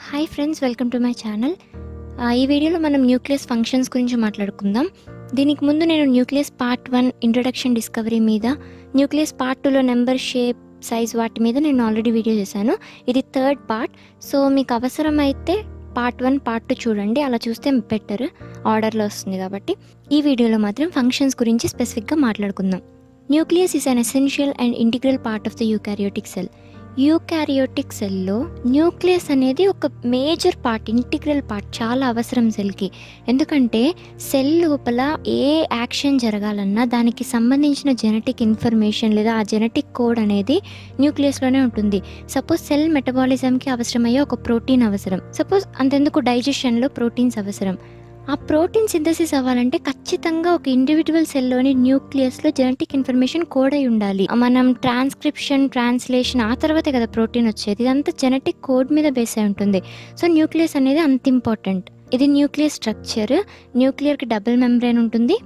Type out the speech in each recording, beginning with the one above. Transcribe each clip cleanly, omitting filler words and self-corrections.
Hi friends, welcome to my channel. ఈ వీడియోలో మనం న్యూక్లియస్ ఫంక్షన్స్ గురించి మాట్లాడుకుందాం. దీనికి ముందు నేను న్యూక్లియస్ పార్ట్ 1 ఇంట్రొడక్షన్ డిస్కవరీ మీద, న్యూక్లియస్ పార్ట్ 2లో నెంబర్, షేప్, సైజ్ వాటి మీద నేను ఆల్రెడీ వీడియో చేశాను. ఇది థర్డ్ పార్ట్. సో మీకు అవసరమైతే పార్ట్ 1 పార్ట్ 2 చూడండి. అలా చూస్తే బెటర్, ఆర్డర్లో వస్తుంది కాబట్టి. ఈ వీడియోలో మాత్రం ఫంక్షన్స్ గురించి స్పెసిఫిక్గా మాట్లాడుకుందాం. Nucleus is an essential and integral part of the eukaryotic cell. Eukaryotic సెల్లో న్యూక్లియస్ అనేది ఒక మేజర్ పార్ట్, ఇంటిగ్రల్ పార్ట్, చాలా అవసరం సెల్కి. ఎందుకంటే సెల్ లోపల ఏ యాక్షన్ జరగాలన్నా దానికి సంబంధించిన జెనెటిక్ ఇన్ఫర్మేషన్ లేదా ఆ జెనెటిక్ కోడ్ అనేది న్యూక్లియస్లోనే ఉంటుంది. సపోజ్ సెల్ మెటబాలిజంకి అవసరమయ్యే ఒక ప్రోటీన్ అవసరం, సపోజ్ అంతెందుకు డైజెషన్లో ప్రోటీన్స్ అవసరం. ఆ ప్రోటీన్ సింథసిస్ అవ్వాలంటే ఖచ్చితంగా ఒక ఇండివిజువల్ సెల్లోని న్యూక్లియస్లో జెనెటిక్ ఇన్ఫర్మేషన్ కోడ్ అయి ఉండాలి. మనం ట్రాన్స్క్రిప్షన్, ట్రాన్స్లేషన్ ఆ తర్వాతే కదా ప్రోటీన్ వచ్చేది. ఇదంతా జెనెటిక్ కోడ్ మీద బేస్ అయి ఉంటుంది. సో న్యూక్లియస్ అనేది అంత ఇంపార్టెంట్. ఇది న్యూక్లియస్ స్ట్రక్చర్. న్యూక్లియర్కి డబుల్ మెంబ్రేన్ ఉంటుంది,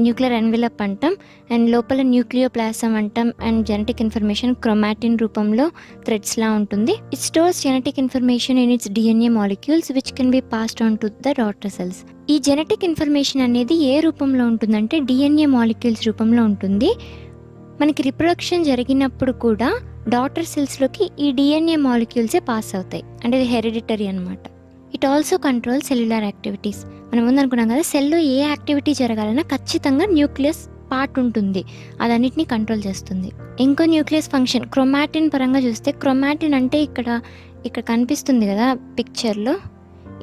న్యూక్లియర్ ఎన్విలప్ అంటాం, అండ్ లోపల న్యూక్లియోప్లాసమ్ అంటాం, అండ్ జెనెటిక్ ఇన్ఫర్మేషన్ క్రోమాటిన్ రూపంలో థ్రెడ్స్లా ఉంటుంది. It stores genetic information in it's DNA molecules which can be passed on to the daughter cells. ఈ జెనెటిక్ ఇన్ఫర్మేషన్ అనేది ఏ రూపంలో ఉంటుందంటే డిఎన్ఏ మాలిక్యూల్స్ రూపంలో ఉంటుంది. మనకి రిప్రొడక్షన్ జరిగినప్పుడు కూడా డాటర్ సెల్స్లోకి ఈ డిఎన్ఏ మాలిక్యూల్సే పాస్ అవుతాయి. అంటే ఇది హెరిడిటరీ అనమాట. It also control cellular activities. మనం ముందు అనుకున్నాం కదా, సెల్లో ఏ యాక్టివిటీ జరగాలన్నా ఖచ్చితంగా న్యూక్లియస్ పార్ట్ ఉంటుంది, అదన్నిటిని కంట్రోల్ చేస్తుంది. ఇంకో న్యూక్లియస్ ఫంక్షన్ క్రోమాటిన్ పరంగా చూస్తే, క్రోమాటిన్ అంటే ఇక్కడ కనిపిస్తుంది కదా పిక్చర్లో,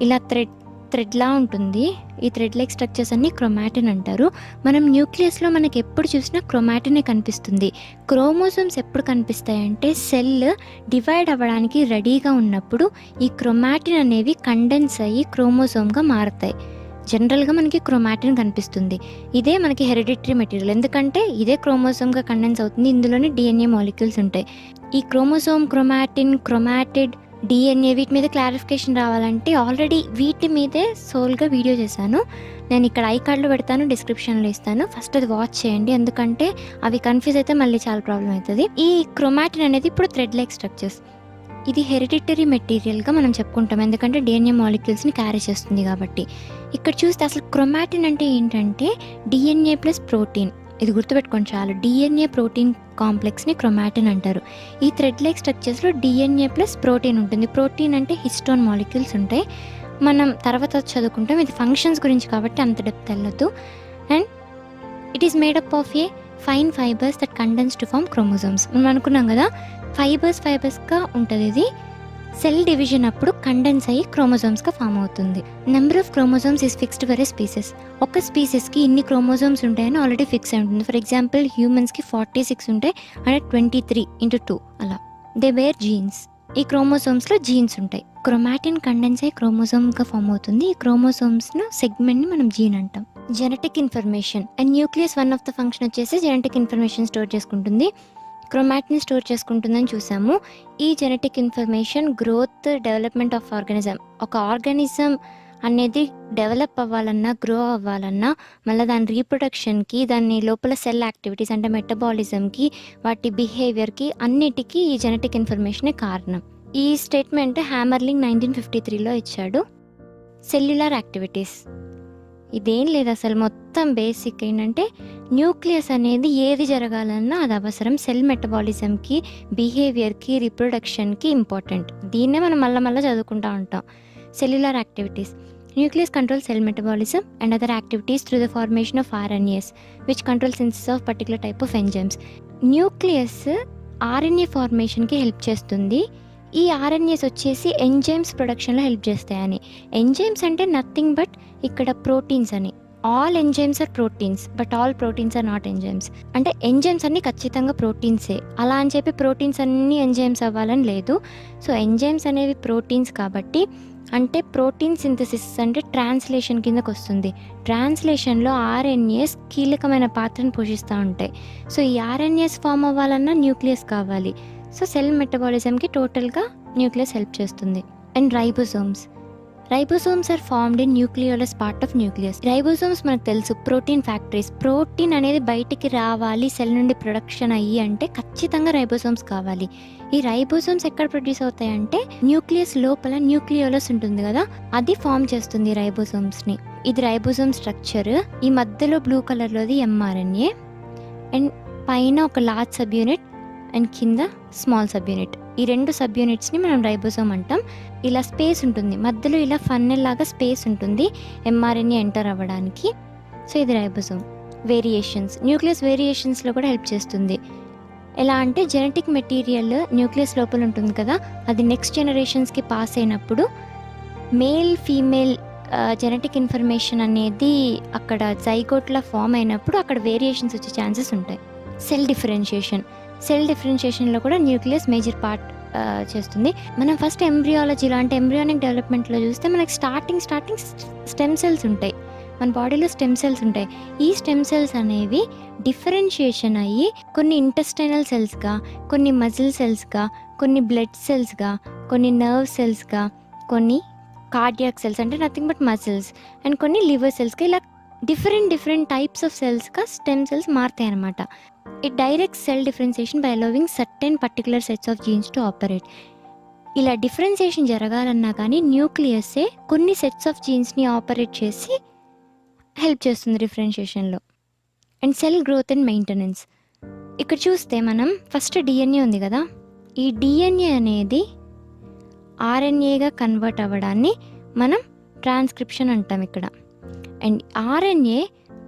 ఇలా థ్రెడ్లా ఉంటుంది. ఈ థ్రెడ్ లైక్ స్ట్రక్చర్స్ అన్ని క్రోమాటిన్ అంటారు. మనం న్యూక్లియస్లో మనకి ఎప్పుడు చూసినా క్రోమాటినే కనిపిస్తుంది. క్రోమోజోమ్స్ ఎప్పుడు కనిపిస్తాయంటే సెల్ డివైడ్ అవ్వడానికి రెడీగా ఉన్నప్పుడు ఈ క్రోమాటిన్ అనేవి కండెన్స్ అయ్యి క్రోమోజోమ్గా మారుతాయి. జనరల్గా మనకి క్రోమాటిన్ కనిపిస్తుంది. ఇదే మనకి హెరిడిటరీ మెటీరియల్, ఎందుకంటే ఇదే క్రోమోజోమ్గా కండెన్స్ అవుతుంది. ఇందులోనే డిఎన్ఏ మాలిక్యూల్స్ ఉంటాయి. ఈ క్రోమోజోమ్, క్రోమాటిన్, క్రోమాటిడ్, డిఎన్ఏ వీటి మీద క్లారిఫికేషన్ రావాలంటే ఆల్రెడీ వీటి మీదే సోల్గా వీడియో చేశాను. నేను ఇక్కడ ఐ కార్డ్లో పెడతాను, డిస్క్రిప్షన్లో ఇస్తాను. ఫస్ట్ అది వాచ్ చేయండి, ఎందుకంటే అవి కన్ఫ్యూజ్ అయితే మళ్ళీ చాలా ప్రాబ్లం అవుతుంది. ఈ క్రోమాటిన్ అనేది ఇప్పుడు థ్రెడ్ లైక్ స్ట్రక్చర్స్. ఇది హెరిడిటరీ మెటీరియల్గా మనం చెప్పుకుంటాం, ఎందుకంటే డిఎన్ఏ మాలిక్యూల్స్ని క్యారీ చేస్తుంది కాబట్టి. ఇక్కడ చూస్తే అసలు క్రోమాటిన్ అంటే ఏంటంటే డిఎన్ఏ ప్లస్ ప్రోటీన్. ఇది గుర్తుపెట్టుకోండి చాలు. డిఎన్ఏ ప్రోటీన్ కాంప్లెక్స్ని క్రోమాటిన్ అంటారు. ఈ థ్రెడ్ లైక్ స్ట్రక్చర్స్లో డిఎన్ఏ ప్లస్ ప్రోటీన్ ఉంటుంది. ప్రోటీన్ అంటే హిస్టోన్ మాలిక్యూల్స్ ఉంటాయి. మనం తర్వాత చదువుకుంటాం, ఇది ఫంక్షన్స్ గురించి కాబట్టి అంత డెప్త్ వెళ్ళదు. And it is made up of a fine fibres that condense to form chromosomes. మనం అనుకున్నాం కదా, ఫైబర్స్గా ఉంటుంది. ఇది సెల్ డివిజన్ అప్పుడు కండెన్స్ అయ్యి క్రోమోజోమ్స్గా ఫామ్ అవుతుంది. Number of chromosomes is fixed for a species. ఒక స్పీసెస్కి ఇన్ని క్రోమోజోమ్స్ ఉంటాయని ఆల్రెడీ ఫిక్స్ అయి ఉంటుంది. ఫర్ ఎగ్జాంపుల్ హ్యూమన్స్కి 46 ఉంటాయి, అంటే 23 × 2 అలా. They were jeans. ఈ క్రోమోజోమ్స్లో జీన్స్ ఉంటాయి. క్రోమాటిన్ కండెన్స్ అయ్యి క్రోమోజోమ్గా ఫామ్ అవుతుంది. ఈ క్రోమోజోమ్స్ను సెగ్మెంట్ని మనం జీన్ అంటాం. Genetic information and nucleus one of the function వచ్చేసి జెనెటిక్ ఇన్ఫర్మేషన్ స్టోర్ చేసుకుంటుంది. క్రోమాటిన్ స్టోర్ చేసుకుంటుందని చూసాము. ఈ genetic information growth, development of organism. ఒక ఆర్గానిజం అనేది డెవలప్ అవ్వాలన్నా, గ్రో అవ్వాలన్నా, మళ్ళీ దాని రీప్రొడక్షన్కి, దాని లోపల సెల్ యాక్టివిటీస్ అంటే మెటబాలిజంకి, వాటి బిహేవియర్కి, అన్నిటికీ ఈ జెనెటిక్ ఇన్ఫర్మేషనే కారణం. ఈ స్టేట్మెంట్ హ్యామర్లింగ్ 1953లో ఇచ్చాడు. సెల్యులార్ యాక్టివిటీస్ ఇదేం లేదు, అసలు మొత్తం బేసిక్ ఏంటంటే న్యూక్లియస్ అనేది ఏది జరగాలన్నా అది అవసరం. సెల్ మెటబాలిజంకి, బిహేవియర్కి, రీప్రొడక్షన్కి ఇంపార్టెంట్. దీన్నే మనం మళ్ళీ చదువుకుంటూ ఉంటాం. Cellular activities. Nucleus control cell metabolism and other activities through the formation of RNAs which control synthesis of particular type of enzymes. Nucleus RNA ఫార్మేషన్కి హెల్ప్ చేస్తుంది. ఈ ఆర్ఎన్ఏస్ వచ్చేసి ఎంజైమ్స్ ప్రొడక్షన్లో హెల్ప్ చేస్తాయని. ఎంజైమ్స్ అంటే నథింగ్ బట్ ఇక్కడ proteins అని. All enzymes are proteins but all proteins are not enzymes. అంటే ఎంజైమ్స్ అన్నీ ఖచ్చితంగా ప్రోటీన్సే, అలా అని చెప్పి ప్రోటీన్స్ అన్నీ ఎంజైమ్స్ అవ్వాలని లేదు. సో ఎంజైమ్స్ అనేవి ప్రోటీన్స్ కాబట్టి, అంటే ప్రోటీన్ సింథసిస్ అంటే ట్రాన్స్లేషన్ కిందకు వస్తుంది. ట్రాన్స్లేషన్లో ఆర్ఎన్ఏస్ కీలకమైన పాత్రను పోషిస్తూ ఉంటాయి. సో ఈ ఆర్ఎన్ఏస్ ఫామ్ అవ్వాలన్నా న్యూక్లియస్ కావాలి. సో సెల్ మెటబాలిజంకి టోటల్గా న్యూక్లియస్ హెల్ప్ చేస్తుంది. And ribosomes. Ribosomes are formed in nucleolus part of nucleus. Ribosomes మనకు తెలుసు ప్రోటీన్ ఫ్యాక్టరీస్. ప్రోటీన్ అనేది బయటికి రావాలి సెల్ నుండి ప్రొడక్షన్ అయ్యి అంటే ఖచ్చితంగా రైబోసోమ్స్ కావాలి. ఈ రైబోసోమ్స్ ఎక్కడ ప్రొడ్యూస్ అవుతాయంటే న్యూక్లియస్ లోపల న్యూక్లియోలస్ ఉంటుంది కదా, అది ఫామ్ చేస్తుంది రైబోసోమ్స్ని. ఇది రైబోసోమ్ స్ట్రక్చర్. ఈ మధ్యలో బ్లూ కలర్లోది ఎంఆర్ఎన్ఏ అండ్ పైన ఒక లార్జ్ సబ్ యూనిట్ అండ్ కింద స్మాల్ సబ్ యూనిట్. ఈ 2 సబ్ యూనిట్స్ని మనం రైబోసోమ్ అంటాం. ఇలా స్పేస్ ఉంటుంది, మధ్యలో ఇలా ఫన్నెల్ లాగా స్పేస్ ఉంటుంది ఎంఆర్ఎన్ఏ ఎంటర్ అవ్వడానికి. సో ఇది రైబోసోమ్. వేరియేషన్స్, న్యూక్లియస్ వేరియేషన్స్లో కూడా హెల్ప్ చేస్తుంది. ఎలా అంటే జెనెటిక్ మెటీరియల్ న్యూక్లియస్ లోపల ఉంటుంది కదా, అది నెక్స్ట్ జనరేషన్స్కి పాస్ అయినప్పుడు మేల్ ఫీమేల్ జెనెటిక్ ఇన్ఫర్మేషన్ అనేది అక్కడ జైగోట్లా ఫామ్ అయినప్పుడు అక్కడ వేరియేషన్స్ వచ్చే ఛాన్సెస్ ఉంటాయి. సెల్ డిఫరెన్షియేషన్లో కూడా న్యూక్లియస్ మేజర్ పార్ట్ చేస్తుంది. మనం ఫస్ట్ ఎంబ్రియాలజీలో అంటే ఎంబ్రియానిక్ డెవలప్మెంట్లో చూస్తే మనకి స్టార్టింగ్ స్టెమ్ సెల్స్ ఉంటాయి. మన బాడీలో స్టెమ్ సెల్స్ ఉంటాయి. ఈ స్టెమ్ సెల్స్ అనేవి డిఫరెన్షియేషన్ అయ్యి కొన్ని ఇంటెస్టైనల్ సెల్స్గా, కొన్ని మజిల్ సెల్స్గా, కొన్ని బ్లడ్ సెల్స్గా, కొన్ని నర్వ్ సెల్స్గా, కొన్ని కార్డియాక్ సెల్స్ అంటే నథింగ్ బట్ మజిల్స్, అండ్ కొన్ని లివర్ సెల్స్గా, ఇలా డిఫరెంట్ టైప్స్ ఆఫ్ సెల్స్గా స్టెమ్ సెల్స్ మారుతాయి అన్నమాట. It direct cell differentiation by allowing certain particular sets of genes to operate. ఇలా డిఫరెన్సియేషన్ జరగాలన్నా కానీ న్యూక్లియస్సే కొన్ని సెట్స్ ఆఫ్ జీన్స్ని ఆపరేట్ చేసి హెల్ప్ చేస్తుంది డిఫరెన్షియేషన్లో. And cell growth and maintenance. ఇక్కడ చూస్తే మనం ఫస్ట్ డిఎన్ఏ ఉంది కదా, ఈ డిఎన్ఏ అనేది ఆర్ఎన్ఏగా కన్వర్ట్ అవ్వడాన్ని మనం ట్రాన్స్క్రిప్షన్ అంటాం ఇక్కడ. అండ్ ఆర్ఎన్ఏ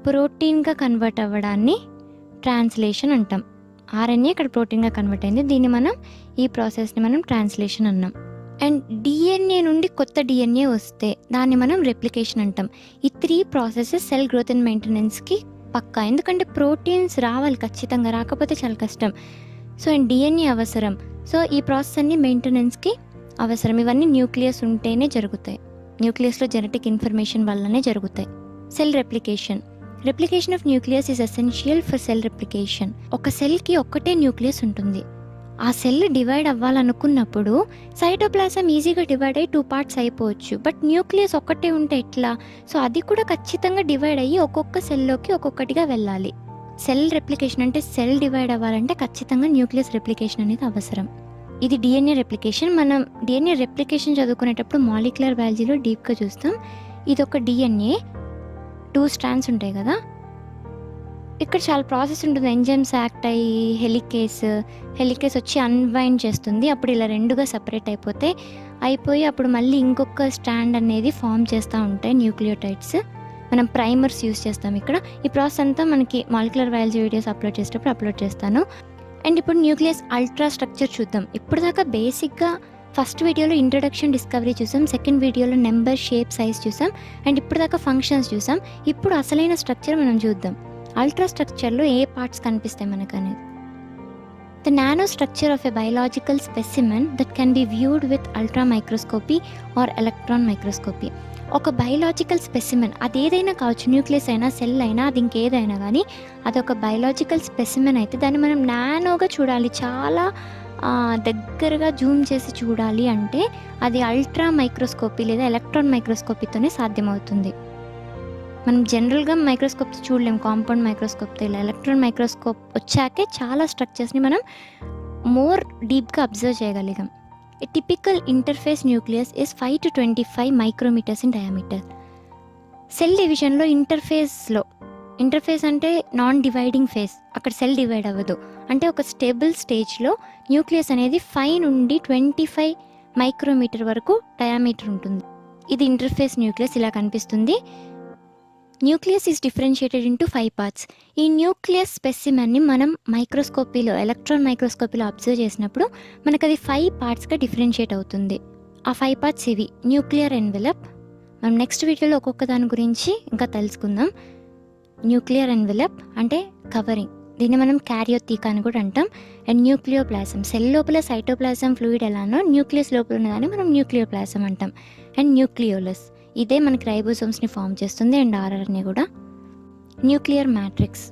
ప్రోటీన్గా కన్వర్ట్ అవ్వడాన్ని ట్రాన్స్లేషన్ అంటాం. ఆర్ఎన్ఏ ఇక్కడ ప్రోటీన్గా కన్వర్ట్ అయింది, దీన్ని మనం ఈ ప్రాసెస్ని మనం ట్రాన్స్లేషన్ అన్నాం. అండ్ డిఎన్ఏ నుండి కొత్త డిఎన్ఏ వస్తే దాన్ని మనం రెప్లికేషన్ అంటాం. ఈ 3 ప్రాసెసెస్ సెల్ గ్రోత్ అండ్ మెయింటెనెన్స్కి పక్కా, ఎందుకంటే ప్రోటీన్స్ రావాలి ఖచ్చితంగా, రాకపోతే చాలా కష్టం. సో అండ్ డిఎన్ఏ అవసరం. సో ఈ ప్రాసెస్ అన్ని మెయింటెనెన్స్కి అవసరం. ఇవన్నీ న్యూక్లియస్ ఉంటేనే జరుగుతాయి, న్యూక్లియస్లో జెనెటిక్ ఇన్ఫర్మేషన్ వల్లనే జరుగుతాయి. Cell replication of nucleus is essential for cell replication. ఒక సెల్కి ఒక్కటే న్యూక్లియస్ ఉంటుంది. ఆ సెల్ డివైడ్ అవ్వాలనుకున్నప్పుడు సైటోప్లాజం ఈజీగా డివైడ్ అయ్యి 2 పార్ట్స్ అయిపోవచ్చు, బట్ న్యూక్లియస్ ఒక్కటే ఉంటే ఎట్లా? సో అది కూడా ఖచ్చితంగా డివైడ్ అయ్యి ఒక్కొక్క సెల్లోకి ఒక్కొక్కటిగా వెళ్ళాలి. సెల్ రెప్లికేషన్ అంటే సెల్ డివైడ్ అవ్వాలంటే ఖచ్చితంగా న్యూక్లియస్ రెప్లికేషన్ అనేది అవసరం. ఇది డిఎన్ఏ రెప్లికేషన్. మనం డిఎన్ఏ రెప్లికేషన్ చదువుకునేటప్పుడు మాలిక్యులర్ బయాలజీలో డీప్గా చూస్తాం. ఇది ఒక డిఎన్ఏ 2 స్ట్రాండ్స్ ఉంటాయి కదా, ఇక్కడ చాలా ప్రాసెస్ ఉంటుంది. ఎంజైమ్స్ యాక్ట్ అయ్యి హెలికేస్ వచ్చి అన్వైండ్ చేస్తుంది. అప్పుడు ఇలా 2గా సపరేట్ అయిపోయి అప్పుడు మళ్ళీ ఇంకొక స్ట్రాండ్ అనేది ఫామ్ చేస్తూ ఉంటాయి న్యూక్లియోటైడ్స్. మనం ప్రైమర్స్ యూస్ చేస్తాం ఇక్కడ. ఈ ప్రాసెస్ అంతా మనకి మాలిక్యులర్ బయాలజీ వీడియోస్ అప్లోడ్ చేసేటప్పుడు అప్లోడ్ చేస్తాను. అండ్ ఇప్పుడు న్యూక్లియస్ అల్ట్రా స్ట్రక్చర్ చూద్దాం. ఇప్పుడు దాకా బేసిక్గా ఫస్ట్ వీడియోలో ఇంట్రొడక్షన్ డిస్కవరీ చూసాం, సెకండ్ వీడియోలో నెంబర్, షేప్, సైజ్ చూసాం, అండ్ ఇప్పుడు దాకా ఫంక్షన్స్ చూసాం. ఇప్పుడు అసలైన స్ట్రక్చర్ మనం చూద్దాం. అల్ట్రా స్ట్రక్చర్లో ఏ పార్ట్స్ కనిపిస్తాయి మనకు అనేది. The nano structure of a biological specimen that can be viewed with ultra microscopy or electron microscopy. ఒక బయలాజికల్ స్పెసిమెన్, అది ఏదైనా కావచ్చు, న్యూక్లియస్ అయినా, సెల్ అయినా, అది ఇంకేదైనా కానీ అదొక బయలాజికల్ స్పెసిమెన్ అయితే దాన్ని మనం నానోగా చూడాలి, చాలా దగ్గరగా జూమ్ చేసి చూడాలి అంటే అది అల్ట్రా మైక్రోస్కోపీ లేదా ఎలక్ట్రాన్ మైక్రోస్కోపీతోనే సాధ్యమవుతుంది. మనం జనరల్గా మైక్రోస్కోప్ చూడలేం, కాంపౌండ్ మైక్రోస్కోప్తో. ఇలా ఎలక్ట్రాన్ మైక్రోస్కోప్ వచ్చాకే చాలా స్ట్రక్చర్స్ని మనం మోర్ డీప్గా అబ్జర్వ్ చేయగలిగాం. A typical interphase nucleus is 5 to 25 micrometers in diameter. Cell డివిజన్లో ఇంటర్ఫేస్ అంటే నాన్ డివైడింగ్ ఫేస్, అక్కడ సెల్ డివైడ్ అవ్వదు. అంటే ఒక స్టేబుల్ స్టేజ్లో న్యూక్లియస్ అనేది 5 నుండి 25 మైక్రోమీటర్ వరకు డయామీటర్ ఉంటుంది. ఇది ఇంటర్ఫేస్ న్యూక్లియస్, ఇలా కనిపిస్తుంది. Nucleus is differentiated into 5 parts. ఈ న్యూక్లియస్ స్పెసిమెన్ని మనం మైక్రోస్కోపీలో, ఎలక్ట్రాన్ మైక్రోస్కోపీలో అబ్జర్వ్ చేసినప్పుడు మనకు అది 5 పార్ట్స్గా డిఫరెన్షియేట్ అవుతుంది. ఆ 5 పార్ట్స్ ఇవి: న్యూక్లియర్ ఎన్వెలప్. మనం నెక్స్ట్ వీడియోలో ఒక్కొక్క దాని గురించి ఇంకా తెలుసుకుందాం. న్యూక్లియర్ ఎన్వెలప్ అంటే కవరింగ్, దీన్ని మనం క్యారియోథీకా అని కూడా అంటాం. అండ్ న్యూక్లియోప్లాజం, సెల్ లోపల సైటోప్లాజం ఫ్లూయిడ్ ఎలానో న్యూక్లియస్ లోపల ఉన్నదాన్ని మనం న్యూక్లియోప్లాజం అంటాం. అండ్ న్యూక్లియోలస్, ఇదే మనకి రైబోసోమ్స్ని ఫామ్ చేస్తుంది. అండ్ ఆర్ఆర్ఎన్ఏ కూడా. న్యూక్లియర్ మ్యాట్రిక్స్,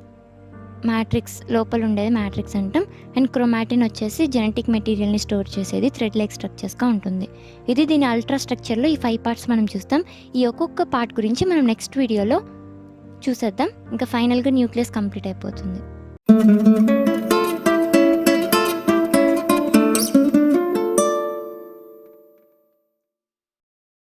మ్యాట్రిక్స్ లోపల ఉండేది మ్యాట్రిక్స్ అంటాం. అండ్ క్రోమాటిన్ వచ్చేసి జెనెటిక్ మెటీరియల్ని స్టోర్ చేసేది థ్రెడ్ లైక్ స్ట్రక్చర్స్గా ఉంటుంది. ఇది దీని అల్ట్రా స్ట్రక్చర్లో ఈ 5 పార్ట్స్ మనం చూస్తాం. ఈ ఒక్కొక్క పార్ట్ గురించి మనం నెక్స్ట్ వీడియోలో చూసేద్దాం. ఇంకా ఫైనల్గా న్యూక్లియస్ కంప్లీట్ అయిపోతుంది.